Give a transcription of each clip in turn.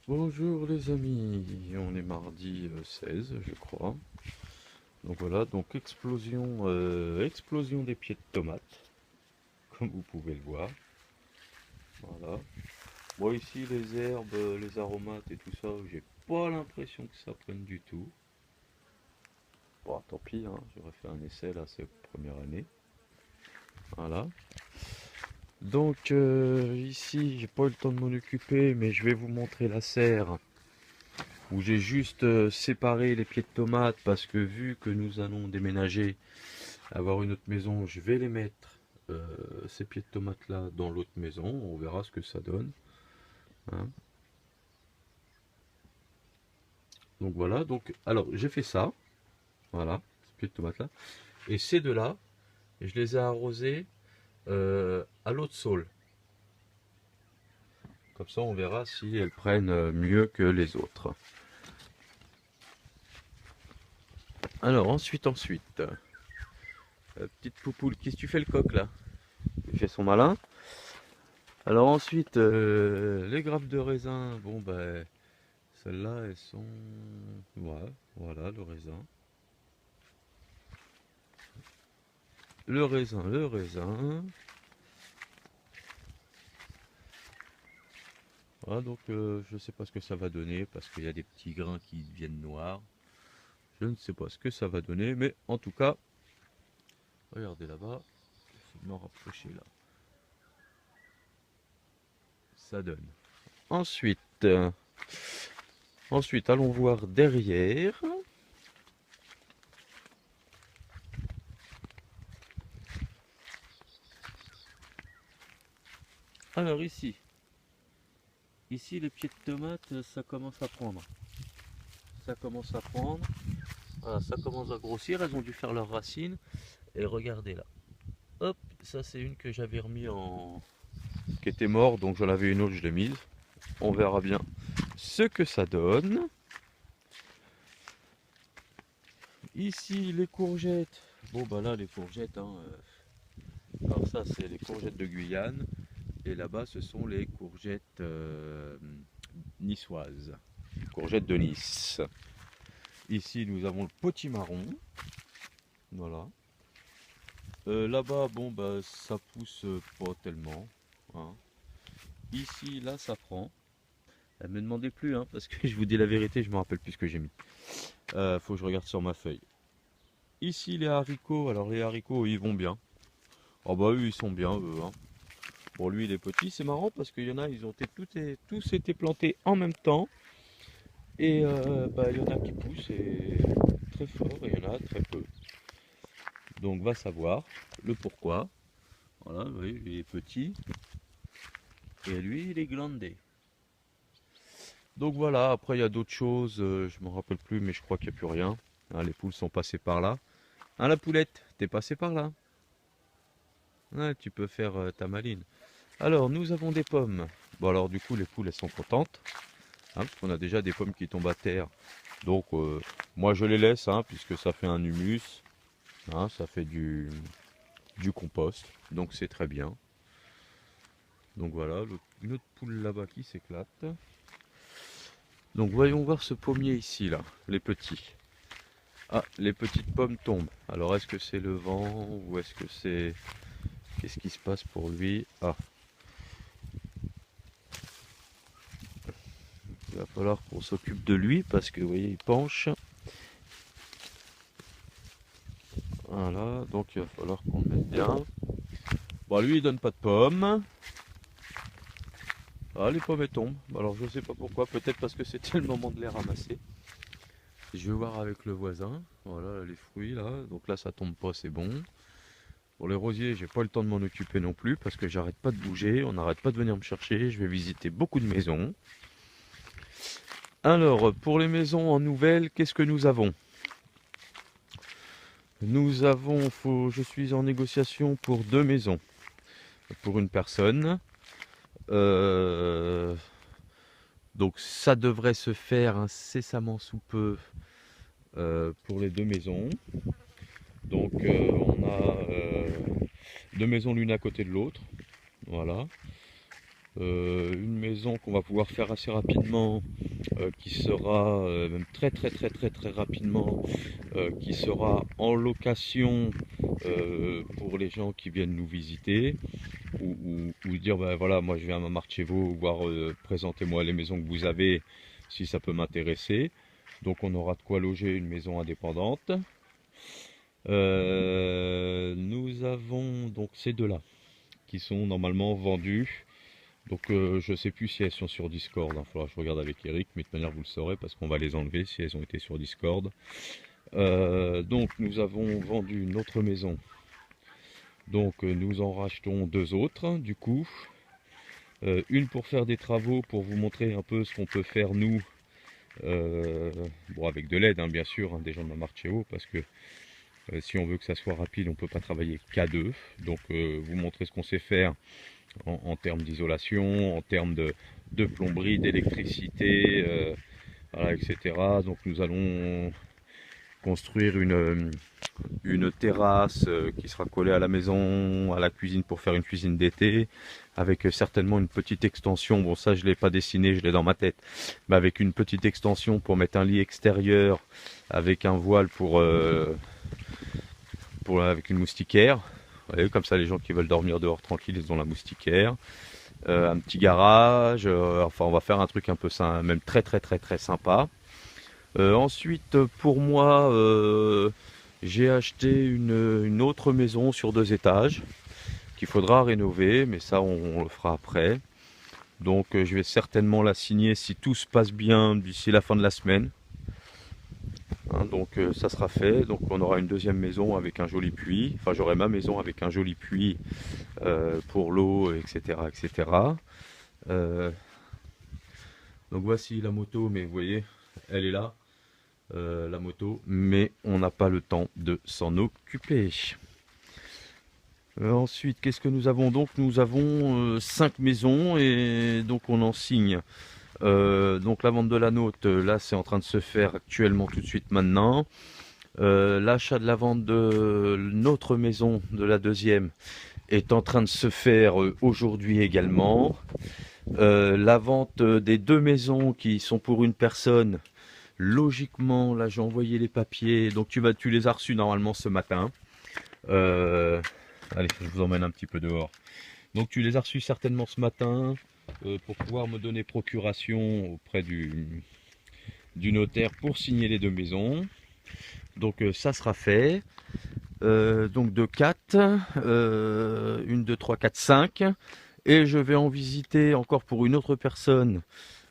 Bonjour les amis, on est mardi 16 je crois. Donc voilà, donc explosion des pieds de tomates, comme vous pouvez le voir. Voilà. Moi ici les herbes, les aromates et tout ça, j'ai pas l'impression que ça prenne du tout. Bon tant pis, hein, j'aurais fait un essai là cette première année. Voilà. Donc ici j'ai pas eu le temps de m'en occuper, mais je vais vous montrer la serre où j'ai juste séparé les pieds de tomates parce que vu que nous allons déménager, avoir une autre maison, je vais les mettre ces pieds de tomates là dans l'autre maison, on verra ce que ça donne, hein. Donc voilà, donc alors j'ai fait ça, voilà, ces pieds de tomates là, et ces deux là, je les ai arrosés à l'eau de saule. Comme ça on verra si elles prennent mieux que les autres. Alors ensuite, petite poupoule, qu'est-ce que tu fais le coq là? Il fait son malin. Alors ensuite, les grappes de raisin, bon ben, celles-là, elles sont... Ouais, voilà, le raisin. Le raisin. Voilà, donc je sais pas ce que ça va donner, parce qu'il y a des petits grains qui deviennent noirs. Je ne sais pas ce que ça va donner, mais en tout cas, regardez là-bas, je vais m'en rapprocher là. Ça donne. Ensuite, ensuite, allons voir derrière. Alors ici les pieds de tomate, ça commence à prendre. Ça commence à prendre. Voilà, ça commence à grossir. Elles ont dû faire leurs racines. Et regardez là. Hop, ça c'est une que j'avais remis en... qui était morte, donc j'en avais une autre, je l'ai mise. On verra bien ce que ça donne. Ici les courgettes. Bon bah là les courgettes, hein, alors ça c'est les courgettes de Guyane. Et là-bas ce sont les courgettes niçoises. Courgettes de Nice. Ici nous avons le potimarron. Voilà. Là-bas, bon, bah, ça pousse pas tellement, hein. Ici, là, ça prend. Me demandez plus, hein, parce que je vous dis la vérité, je me rappelle plus ce que j'ai mis. Faut que je regarde sur ma feuille. Ici, les haricots. Alors, les haricots, ils vont bien. Oh, bah, eux, ils sont bien, eux, hein. Bon, lui, il est petit. C'est marrant parce qu'il y en a, ils ont été, tous été plantés en même temps. Et bah, il y en a qui poussent et très fort, et il y en a très peu. Donc, va savoir le pourquoi. Voilà, vous voyez, il est petit. Et lui, il est glandé. Donc voilà, après il y a d'autres choses, je me rappelle plus, mais je crois qu'il n'y a plus rien. Ah, les poules sont passées par là. Ah, la poulette, t'es passée par là. Ouais, tu peux faire ta maline. Alors, nous avons des pommes. Bon, alors du coup, les poules, elles sont contentes, hein, parce qu'on a déjà des pommes qui tombent à terre. Donc, moi, je les laisse, hein, puisque ça fait un humus, hein, ça fait du compost. Donc, c'est très bien. Donc voilà, une autre poule là-bas qui s'éclate. Donc, voyons voir ce pommier ici, là, les petits. Ah, les petites pommes tombent. Alors, est-ce que c'est le vent ou est-ce que c'est... Qu'est-ce qui se passe pour lui? Ah, il va falloir qu'on s'occupe de lui parce que, vous voyez, il penche. Voilà, donc il va falloir qu'on le mette bien. Bon, lui, il donne pas de pommes. Ah, les pommes, elles tombent. Alors, je sais pas pourquoi. Peut-être parce que c'était le moment de les ramasser. Je vais voir avec le voisin. Voilà, les fruits, là. Donc là, ça tombe pas, c'est bon. Pour les rosiers, j'ai pas le temps de m'en occuper non plus parce que j'arrête pas de bouger, on n'arrête pas de venir me chercher, je vais visiter beaucoup de maisons. Alors, pour les maisons en nouvelles, qu'est-ce que nous avons? Nous avons, je suis en négociation pour 2 maisons, pour une personne. Euh, donc ça devrait se faire incessamment sous peu pour les 2 maisons. Donc on a 2 maisons l'une à côté de l'autre. Voilà. une maison qu'on va pouvoir faire assez rapidement, qui sera même très rapidement, qui sera en location pour les gens qui viennent nous visiter, ou dire ben voilà, moi je viens à Marchevo, voir présentez-moi les maisons que vous avez si ça peut m'intéresser. Donc on aura de quoi loger une maison indépendante. Nous avons donc ces deux-là qui sont normalement vendues. Donc je sais plus si elles sont sur Discord, il faudra que je regarde avec Eric, mais de toute manière vous le saurez parce qu'on va les enlever si elles ont été sur Discord. Donc nous avons vendu une autre maison. Donc nous en rachetons deux autres du coup. Une pour faire des travaux, pour vous montrer un peu ce qu'on peut faire nous. Bon, avec de l'aide bien sûr, des gens de Marchevo, parce que si on veut que ça soit rapide, on ne peut pas travailler qu'à deux. Donc vous montrer ce qu'on sait faire en termes d'isolation, en termes de plomberie, d'électricité, voilà, etc. Donc nous allons construire une terrasse qui sera collée à la maison, à la cuisine pour faire une cuisine d'été, avec certainement une petite extension, bon ça je ne l'ai pas dessiné, je l'ai dans ma tête, mais avec une petite extension pour mettre un lit extérieur, avec un voile avec une moustiquaire. Vous voyez, comme ça les gens qui veulent dormir dehors tranquille, ils ont la moustiquaire. Un petit garage, enfin on va faire un truc un peu simple, même très sympa. Ensuite pour moi, j'ai acheté une autre maison sur 2 étages qu'il faudra rénover, mais ça on le fera après. Donc je vais certainement la signer si tout se passe bien d'ici la fin de la semaine. Donc ça sera fait, donc on aura une deuxième maison avec un joli puits, enfin j'aurai ma maison avec un joli puits pour l'eau, etc. Donc voici la moto, mais vous voyez, elle est là, la moto, mais on n'a pas le temps de s'en occuper. Ensuite, qu'est-ce que nous avons donc? Nous avons 5 maisons et donc on en signe. Donc la vente de la nôtre, là c'est en train de se faire actuellement tout de suite maintenant. L'achat de la vente de notre maison, de la deuxième, est en train de se faire aujourd'hui également. La vente des 2 maisons qui sont pour une personne, logiquement, là j'ai envoyé les papiers, donc tu les as reçus normalement ce matin. Allez, je vous emmène un petit peu dehors. Donc tu les as reçus certainement ce matin pour pouvoir me donner procuration auprès du notaire pour signer les 2 maisons. Donc ça sera fait. Donc de 4, 1, 2, 3, 4, 5. Et je vais en visiter encore pour une autre personne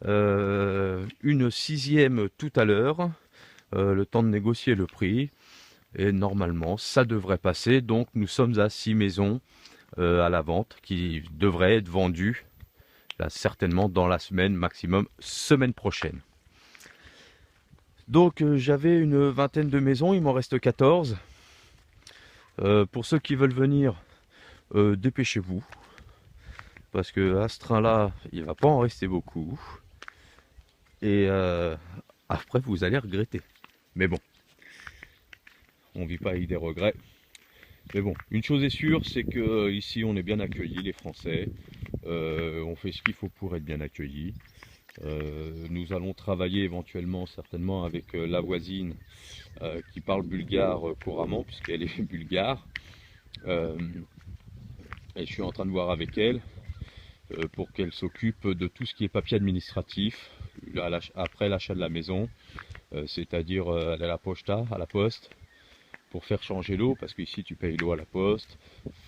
une 6e tout à l'heure. Le temps de négocier le prix. Et normalement, ça devrait passer. Donc nous sommes à 6 maisons à la vente qui devraient être vendues là, certainement dans la semaine, maximum semaine prochaine. Donc j'avais une vingtaine de maisons, il m'en reste 14. Pour ceux qui veulent venir, dépêchez-vous. Parce que à ce train-là, il ne va pas en rester beaucoup. Et après, vous allez regretter. Mais bon, on ne vit pas avec des regrets. Mais bon, une chose est sûre, c'est que ici on est bien accueillis, les Français. On fait ce qu'il faut pour être bien accueillis. Nous allons travailler éventuellement, certainement, avec la voisine qui parle bulgare couramment, puisqu'elle est bulgare. Et je suis en train de voir avec elle pour qu'elle s'occupe de tout ce qui est papier administratif après l'achat de la maison, c'est-à-dire aller à la poste, pour faire changer l'eau, parce qu'ici tu payes l'eau à la poste,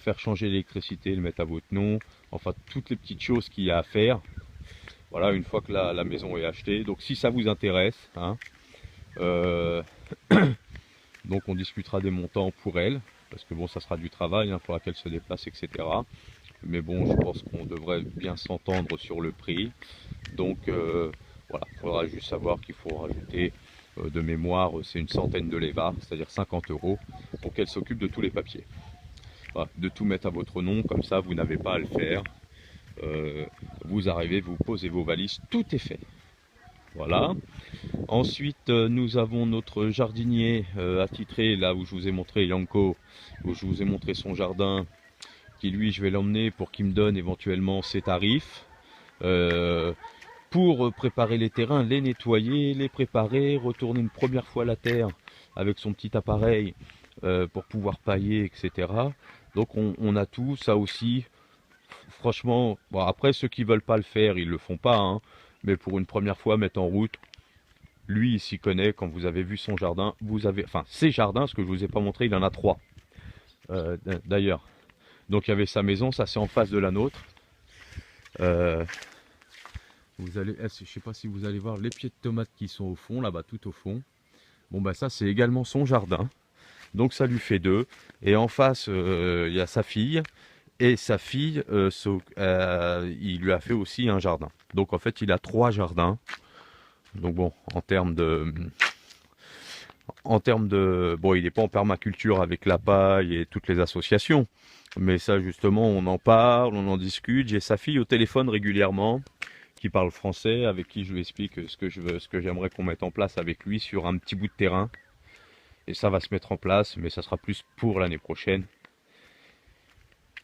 faire changer l'électricité, le mettre à votre nom, enfin toutes les petites choses qu'il y a à faire. Voilà, une fois que la maison est achetée. Donc si ça vous intéresse, donc on discutera des montants pour elle, parce que bon, ça sera du travail, il faudra qu'elle se déplace, etc. Mais bon, je pense qu'on devrait bien s'entendre sur le prix. Donc voilà, il faudra juste savoir qu'il faut rajouter de mémoire, c'est une centaine de leva, c'est-à-dire 50 € pour qu'elle s'occupe de tous les papiers. Voilà, de tout mettre à votre nom, comme ça vous n'avez pas à le faire. Vous arrivez, vous posez vos valises, tout est fait. Voilà. Ensuite, nous avons notre jardinier attitré, là où je vous ai montré Yanko, où je vous ai montré son jardin, qui lui, je vais l'emmener pour qu'il me donne éventuellement ses tarifs. pour préparer les terrains, les nettoyer, les préparer, retourner une première fois la terre avec son petit appareil pour pouvoir pailler, etc. Donc on a tout, ça aussi. Franchement, bon, après ceux qui veulent pas le faire, ils le font pas, hein, mais pour une première fois mettre en route, lui il s'y connaît. Quand vous avez vu son jardin, vous avez, enfin ses jardins, ce que je vous ai pas montré, il en a 3 d'ailleurs. Donc il y avait sa maison, ça c'est en face de la nôtre. Vous allez, je sais pas si vous allez voir les pieds de tomates qui sont au fond, là-bas tout au fond. Bon bah ça c'est également son jardin, donc ça lui fait 2. Et en face il y a sa fille, et sa fille il lui a fait aussi un jardin. Donc en fait il a 3 jardins. Donc bon, bon, il n'est pas en permaculture avec la paille et toutes les associations, mais ça justement on en parle, on en discute. J'ai sa fille au téléphone régulièrement qui parle français, avec qui je lui explique ce que je veux, ce que j'aimerais qu'on mette en place avec lui sur un petit bout de terrain. Et ça va se mettre en place, mais ça sera plus pour l'année prochaine.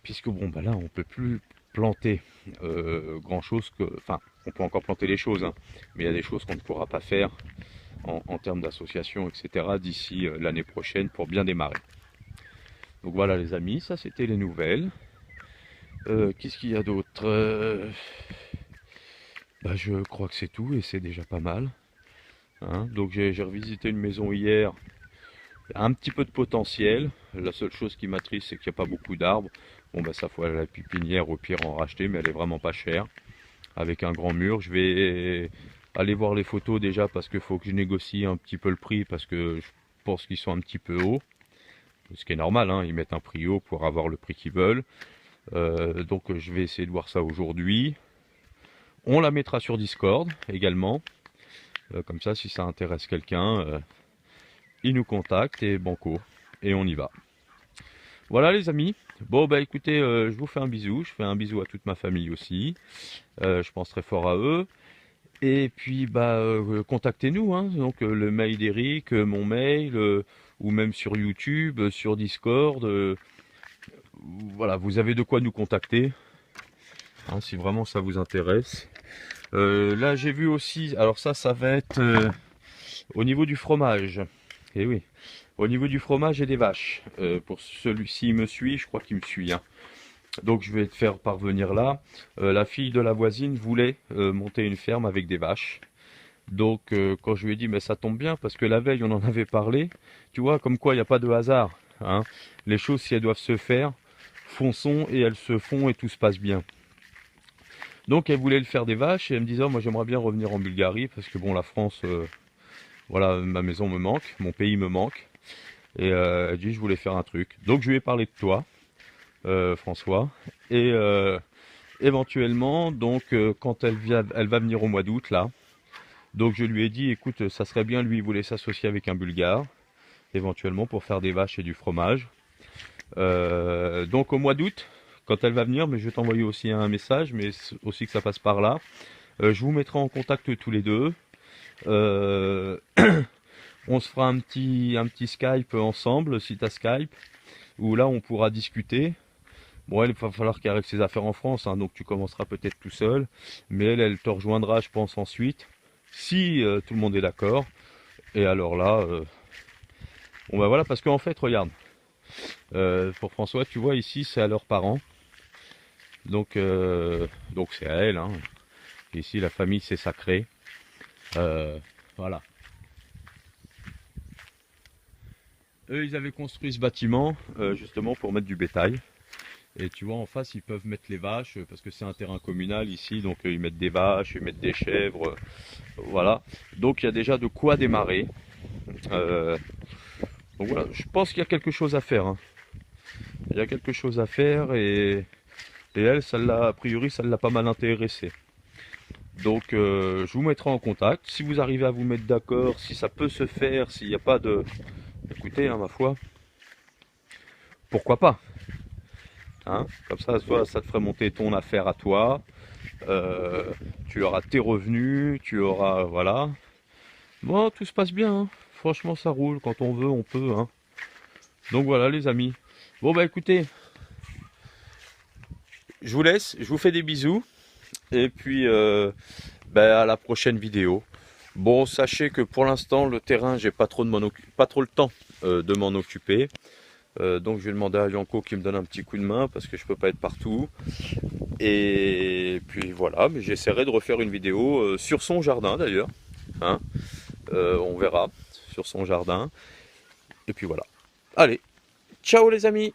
Puisque bon, bah là, on peut plus planter grand chose que. Enfin, on peut encore planter les choses, hein, mais il y a des choses qu'on ne pourra pas faire en termes d'association, etc. d'ici l'année prochaine pour bien démarrer. Donc voilà les amis, ça c'était les nouvelles. Qu'est-ce qu'il y a d'autre? Bah, je crois que c'est tout et c'est déjà pas mal. Hein. Donc j'ai revisité une maison hier. Un petit peu de potentiel. La seule chose qui m'attriste, c'est qu'il n'y a pas beaucoup d'arbres. Bon, bah ça faut aller à la pépinière, au pire en racheter, mais elle est vraiment pas chère. Avec un grand mur. Je vais aller voir les photos déjà parce qu'il faut que je négocie un petit peu le prix parce que je pense qu'ils sont un petit peu hauts. Ce qui est normal, hein, ils mettent un prix haut pour avoir le prix qu'ils veulent. Donc je vais essayer de voir ça aujourd'hui. On la mettra sur Discord également. Comme ça, si ça intéresse quelqu'un, il nous contacte et banco. Et on y va. Voilà les amis. Bon bah écoutez, je vous fais un bisou. Je fais un bisou à toute ma famille aussi. Je pense très fort à eux. Et puis bah contactez-nous. Hein. Donc le mail d'Eric, mon mail, ou même sur YouTube, sur Discord. Voilà, vous avez de quoi nous contacter. Hein, si vraiment ça vous intéresse. Là j'ai vu aussi, alors ça va être au niveau du fromage. Et oui, au niveau du fromage et des vaches. Pour celui-ci me suit, je crois qu'il me suit. Hein. Donc je vais te faire parvenir là. La fille de la voisine voulait monter une ferme avec des vaches. Donc quand je lui ai dit, mais ça tombe bien parce que la veille on en avait parlé. Tu vois, comme quoi il n'y a pas de hasard. Hein. Les choses, si elles doivent se faire, fonçons et elles se font et tout se passe bien. Donc elle voulait le faire des vaches et elle me disait, oh, moi j'aimerais bien revenir en Bulgarie parce que bon, la France, voilà, ma maison me manque, mon pays me manque. Et elle dit, je voulais faire un truc. Donc je lui ai parlé de toi, François. Et éventuellement, donc quand elle va venir au mois d'août là. Donc je lui ai dit, écoute, ça serait bien, lui il voulait s'associer avec un Bulgare, éventuellement pour faire des vaches et du fromage. Donc au mois d'août, quand elle va venir, mais je vais t'envoyer aussi un message, mais aussi que ça passe par là. Je vous mettrai en contact tous les deux. On se fera un petit Skype ensemble, si tu as Skype, où là on pourra discuter. Bon, il va falloir qu'elle règle ses affaires en France, hein, donc tu commenceras peut-être tout seul, mais elle te rejoindra, je pense, ensuite, si tout le monde est d'accord. Et alors là, bon bah voilà, parce qu'en fait, regarde, pour François, tu vois, ici, c'est à leurs parents, donc c'est à elle. Hein. Ici, la famille, c'est sacré. Voilà. Eux, ils avaient construit ce bâtiment justement pour mettre du bétail. Et tu vois, en face, ils peuvent mettre les vaches parce que c'est un terrain communal ici. Donc, ils mettent des vaches, ils mettent des chèvres. Voilà. Donc, il y a déjà de quoi démarrer. Donc, voilà. Je pense qu'il y a quelque chose à faire. Hein. Il y a quelque chose à faire et elle, ça l'a, a priori, ça l'a pas mal intéressé. Donc, je vous mettrai en contact. Si vous arrivez à vous mettre d'accord, si ça peut se faire, s'il n'y a pas de. Écoutez, hein, ma foi, pourquoi pas? Hein, comme ça, soit ça te ferait monter ton affaire à toi, tu auras tes revenus, tu auras, voilà. Bon, tout se passe bien, hein. Franchement ça roule, quand on veut, on peut. Hein. Donc voilà les amis. Bon bah écoutez, je vous laisse, je vous fais des bisous, Et puis à la prochaine vidéo. Bon, sachez que pour l'instant, le terrain, j'ai pas trop le temps de m'en occuper. Donc je vais demander à Yanko qui me donne un petit coup de main parce que je peux pas être partout. Et puis voilà, mais j'essaierai de refaire une vidéo sur son jardin d'ailleurs. Hein. On verra sur son jardin. Et puis voilà. Allez, ciao les amis!